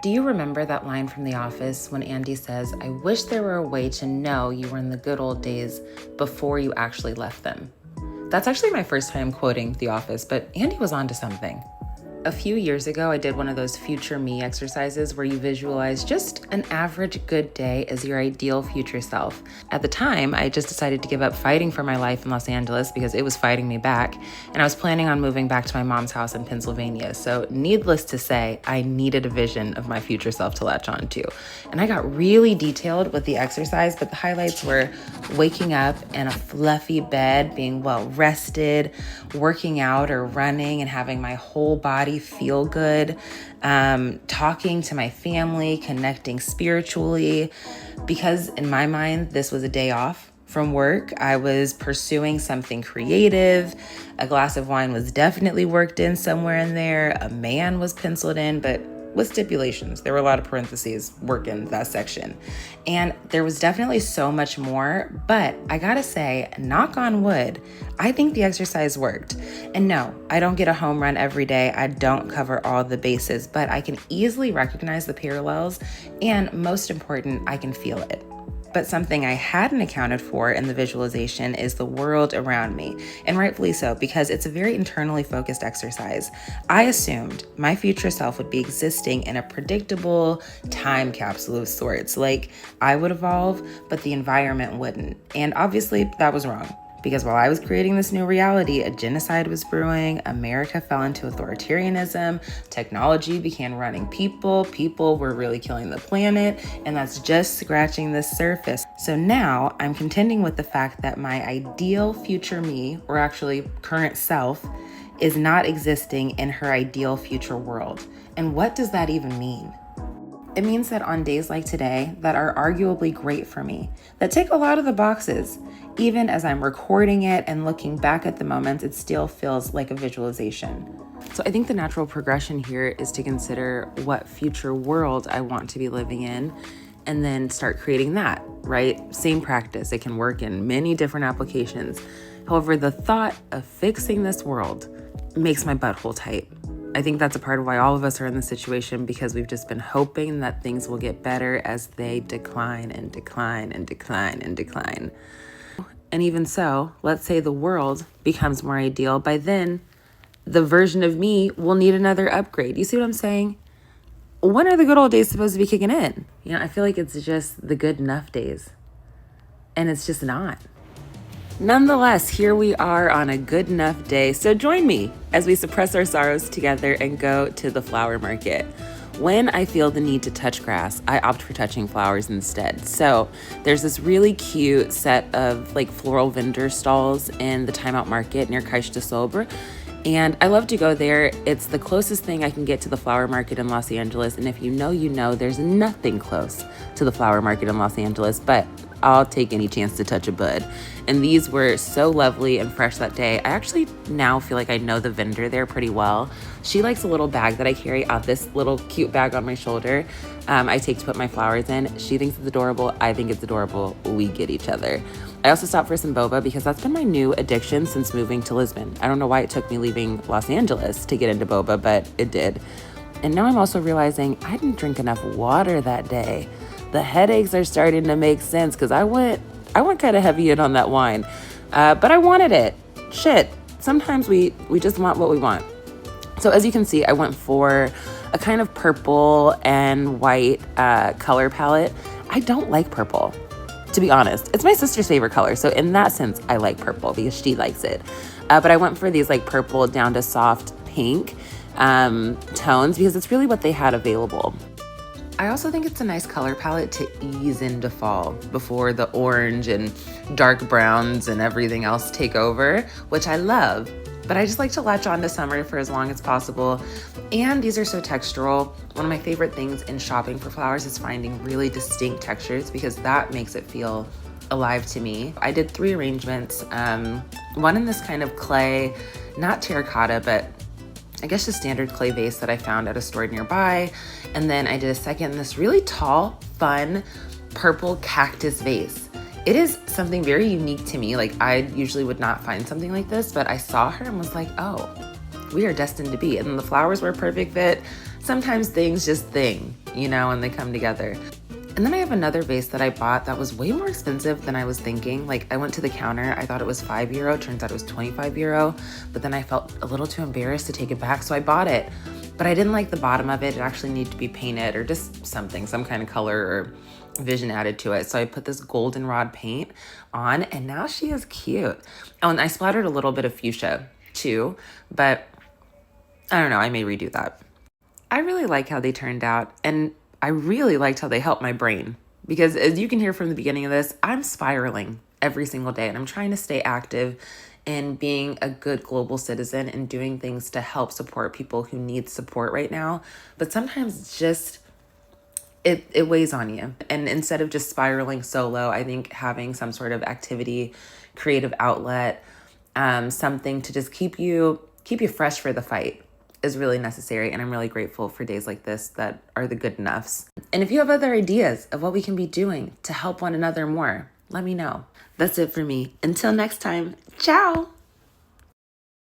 Do you remember that line from The Office when Andy says, "I wish there were a way to know you were in the good old days before you actually left them"? That's actually my first time quoting The Office, but Andy was onto something. A few years ago, I did one of those future me exercises where you visualize just an average good day as your ideal future self. At the time, I just decided to give up fighting for my life in Los Angeles because it was fighting me back, and I was planning on moving back to my mom's house in Pennsylvania. So needless to say, I needed a vision of my future self to latch on to. And I got really detailed with the exercise, but the highlights were waking up in a fluffy bed, being well rested, working out or running and having my whole body feel good, talking to my family, connecting spiritually, because in my mind, this was a day off from work. I was pursuing something creative. A glass of wine was definitely worked in somewhere in there. A man was penciled in, but with stipulations. There were a lot of parentheses work in that section. And there was definitely so much more, but I gotta say, knock on wood, I think the exercise worked. And no, I don't get a home run every day. I don't cover all the bases, but I can easily recognize the parallels, and most important, I can feel it. But something I hadn't accounted for in the visualization is the world around me, and rightfully so, because it's a very internally focused exercise. I assumed my future self would be existing in a predictable time capsule of sorts, like I would evolve, but the environment wouldn't. And obviously that was wrong. Because while I was creating this new reality, a genocide was brewing, America fell into authoritarianism, technology began running people were really killing the planet, and that's just scratching the surface. So now I'm contending with the fact that my ideal future me, or actually current self, is not existing in her ideal future world. And what does that even mean? It means that on days like today that are arguably great for me, that tick a lot of the boxes, even as I'm recording it and looking back at the moments, it still feels like a visualization. So I think the natural progression here is to consider what future world I want to be living in and then start creating that, right? Same practice. It can work in many different applications. However, the thought of fixing this world makes my butthole tight. I think that's a part of why all of us are in this situation, because we've just been hoping that things will get better as they decline and decline and decline and decline. And even so, let's say the world becomes more ideal. By then, the version of me will need another upgrade. You see what I'm saying? When are the good old days supposed to be kicking in? I feel like it's just the good enough days. And it's just not. Nonetheless, here we are on a good enough day. So join me as we suppress our sorrows together and go to the flower market. When I feel the need to touch grass, I opt for touching flowers instead. So there's this really cute set of floral vendor stalls in the Time Out Market near Caix de Sobre. And I love to go there. It's the closest thing I can get to the flower market in Los Angeles. And if you know, there's nothing close to the flower market in Los Angeles, but I'll take any chance to touch a bud. And these were so lovely and fresh that day. I actually now feel like I know the vendor there pretty well. She likes a little bag that I carry out, this little cute bag on my shoulder. I take to put my flowers in. She thinks it's adorable. I think it's adorable. We get each other. I also stopped for some boba because that's been my new addiction since moving to Lisbon. I don't know why it took me leaving Los Angeles to get into boba, but it did. And now I'm also realizing I didn't drink enough water that day. The headaches are starting to make sense because I went kind of heavy in on that wine, but I wanted it. Shit, sometimes we just want what we want. So as you can see, I went for a kind of purple and white color palette. I don't like purple, to be honest. It's my sister's favorite color, so in that sense, I like purple because she likes it. But I went for these purple down to soft pink tones because it's really what they had available. I also think it's a nice color palette to ease into fall before the orange and dark browns and everything else take over, which I love, but I just like to latch on to summer for as long as possible. And these are so textural. One of my favorite things in shopping for flowers is finding really distinct textures because that makes it feel alive to me. I did 3 arrangements, one in this kind of clay, not terracotta, but I guess the standard clay vase that I found at a store nearby. And then I did a second in this really tall, fun, purple cactus vase. It is something very unique to me. I usually would not find something like this, but I saw her and was like, oh, we are destined to be. And the flowers were a perfect fit. sometimes things just thing, and they come together. And then I have another vase that I bought that was way more expensive than I was thinking. Like, I went to the counter, I thought it was €5, turns out it was €25, but then I felt a little too embarrassed to take it back, so I bought it. But I didn't like the bottom of it. It actually needed to be painted or just something, some kind of color or vision added to it. So I put this goldenrod paint on, and now she is cute. Oh, and I splattered a little bit of fuchsia too, but I don't know, I may redo that. I really like how they turned out, and I really liked how they helped my brain, because as you can hear from the beginning of this, I'm spiraling every single day, and I'm trying to stay active in being a good global citizen and doing things to help support people who need support right now. But sometimes it's just, it weighs on you. And instead of just spiraling solo, I think having some sort of activity, creative outlet, something to just keep you fresh for the fight is really necessary. And I'm really grateful for days like this that are the good enoughs. And if you have other ideas of what we can be doing to help one another more, let me know. That's it for me. Until next time, ciao.